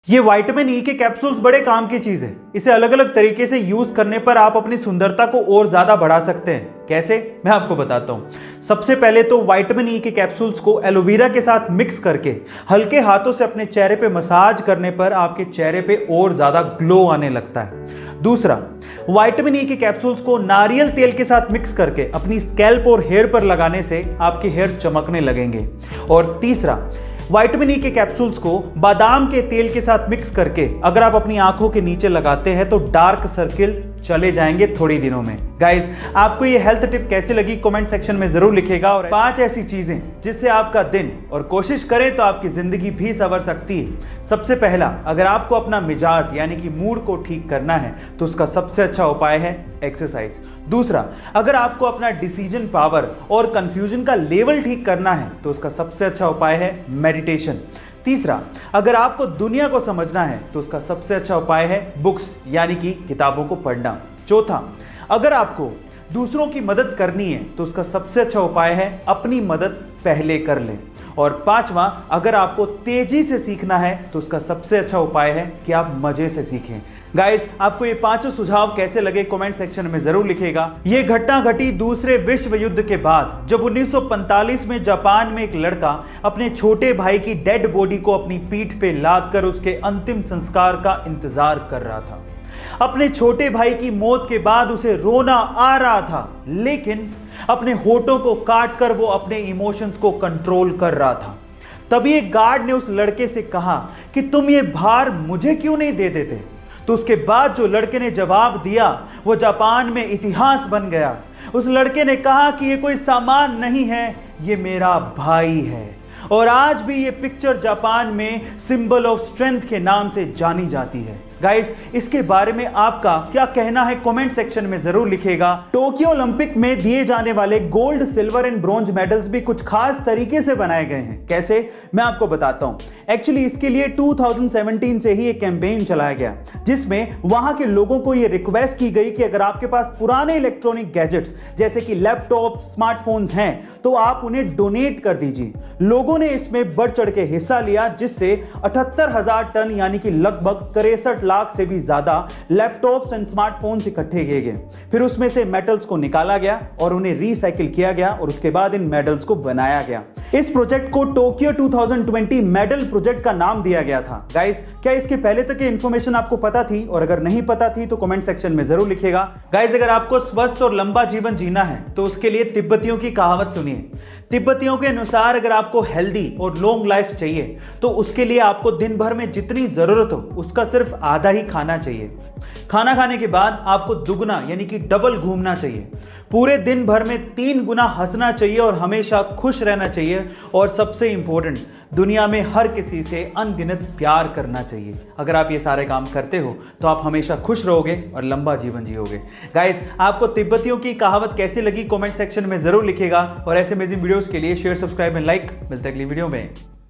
ये vitamin E के capsules बड़े काम की चीज है। इसे अलग अलग तरीके से यूज करने पर आप अपनी सुंदरता को और ज्यादा बढ़ा सकते हैं। कैसे, मैं आपको बताता हूं। सबसे पहले तो विटामिन ई के कैप्सूल्स को एलोवेरा के साथ मिक्स करके हल्के हाथों से अपने चेहरे पे मसाज करने पर आपके चेहरे पे और ज्यादा ग्लो आने लगता है। दूसरा, विटामिन ई के कैप्सूल्स को नारियल तेल के साथ मिक्स करके अपनी स्कैल्प और हेयर पर लगाने से आपके हेयर चमकने लगेंगे। और तीसरा, विटामिन ई के कैप्सूल्स को बादाम के तेल के साथ मिक्स करके अगर आप अपनी आंखों के नीचे लगाते हैं तो डार्क सर्किल चले जाएंगे थोड़ी दिनों में। गाइस, आपको ये हेल्थ टिप कैसे लगी कमेंट सेक्शन में जरूर लिखिएगा। और 5 ऐसी चीजें जिससे आपका दिन और कोशिश करें तो आपकी जिंदगी भी संवर सकती है। सबसे पहला, अगर आपको अपना मिजाज यानी कि मूड को ठीक करना है तो उसका सबसे अच्छा उपाय है एक्सरसाइज। दूसरा, अगर आपको अपना डिसीजन पावर और कंफ्यूजन का लेवल ठीक करना है तो उसका सबसे अच्छा उपाय है मेडिटेशन। तीसरा, अगर आपको दुनिया को समझना है तो उसका सबसे अच्छा उपाय है बुक्स यानी कि किताबों को पढ़ना। चौथा, अगर आपको दूसरों की मदद करनी है तो उसका सबसे अच्छा उपाय है अपनी मदद पहले कर लें। और पांचवा, अगर आपको तेजी से सीखना है तो उसका सबसे अच्छा उपाय है कि आप मजे से सीखें। गाइस, आपको ये 5 सुझाव कैसे लगे कमेंट सेक्शन में जरूर लिखिएगा। ये घटना घटी दूसरे विश्व युद्ध के बाद, जब 1945 में जापान में एक लड़का अपने छोटे भाई की डेड बॉडी को अपनी पीठ पे लाद कर उसके अंतिम संस्कार का इंतजार कर रहा था। अपने छोटे भाई की मौत के बाद उसे रोना आ रहा था, लेकिन अपने होठों को काट कर वो अपने इमोशंस को कंट्रोल कर रहा था। तभी एक गार्ड ने उस लड़के से कहा कि तुम ये भार मुझे क्यों नहीं दे देते। तो उसके बाद जो लड़के ने जवाब दिया वो जापान में इतिहास बन गया। उस लड़के ने कहा कि ये कोई सामान नहीं है, ये मेरा भाई है। और आज भी ये पिक्चर जापान में सिंबल ऑफ स्ट्रेंथ के नाम से जानी जाती है। गाइस, इसके बारे में आपका क्या कहना है कमेंट सेक्शन में जरूर लिखिएगा। टोक्यो ओलंपिक में दिए जाने वाले gold, silver and bronze medals भी कुछ खास तरीके से बनाए गए हैं। कैसे, मैं आपको बताता हूं। एक्चुअली इसके लिए 2017 से ही एक कैंपेन चलाया गया जिसमें वहां के लोगों को यह रिक्वेस्ट की गई कि अगर आपके पास पुराने इलेक्ट्रॉनिक गैजेट्स जैसे कि लैपटॉप, स्मार्टफोन्स हैं तो आप उन्हें डोनेट कर दीजिए। लोगों ने इसमें बढ़ चढ़ के हिस्सा लिया, जिससे 78,000 टन यानी कि लगभग 63 लाख से भी ज्यादा लैपटॉप्स एंड स्मार्टफोन्स इकट्ठे किए गए। फिर उसमें से मेटल्स को निकाला गया और उन्हें रिसाइकिल किया गया और उसके बाद इन मेडल्स को बनाया गया। इस प्रोजेक्ट को टोक्यो 2020 मेडल प्रोजेक्ट का नाम दिया गया था। गाइस, क्या इसके पहले तक की इंफॉर्मेशन आपको पता थी? और अगर नहीं पता थी तो कमेंट सेक्शन में जरूर लिखिएगा। गाइस, अगर आपको स्वस्थ और लंबा जीवन जीना है तो उसके लिए तिब्बतियों की कहावत सुनिए। तिब्बतियों के अनुसार अगर आपको हेल्दी और लॉन्ग लाइफ चाहिए तो उसके लिए आपको दिन भर में जितनी जरूरत हो उसका सिर्फ आधा ही खाना चाहिए। खाना खाने के बाद आपको दुगना यानी कि डबल घूमना चाहिए। पूरे दिन भर में 3 गुना हंसना चाहिए और हमेशा खुश रहना चाहिए। और सबसे इंपॉर्टेंट, दुनिया में हर किसी से अनगिनत प्यार करना चाहिए। अगर आप ये सारे काम करते हो तो आप हमेशा खुश रहोगे और लंबा जीवन जियोगे। गाइस, आपको तिब्बतियों की कहावत कैसी लगी कमेंट सेक्शन में जरूर लिखिएगा। और ऐसे अमेजिंग वीडियोस के लिए शेयर, सब्सक्राइब एंड लाइक। मिलते हैं अगली वीडियो में।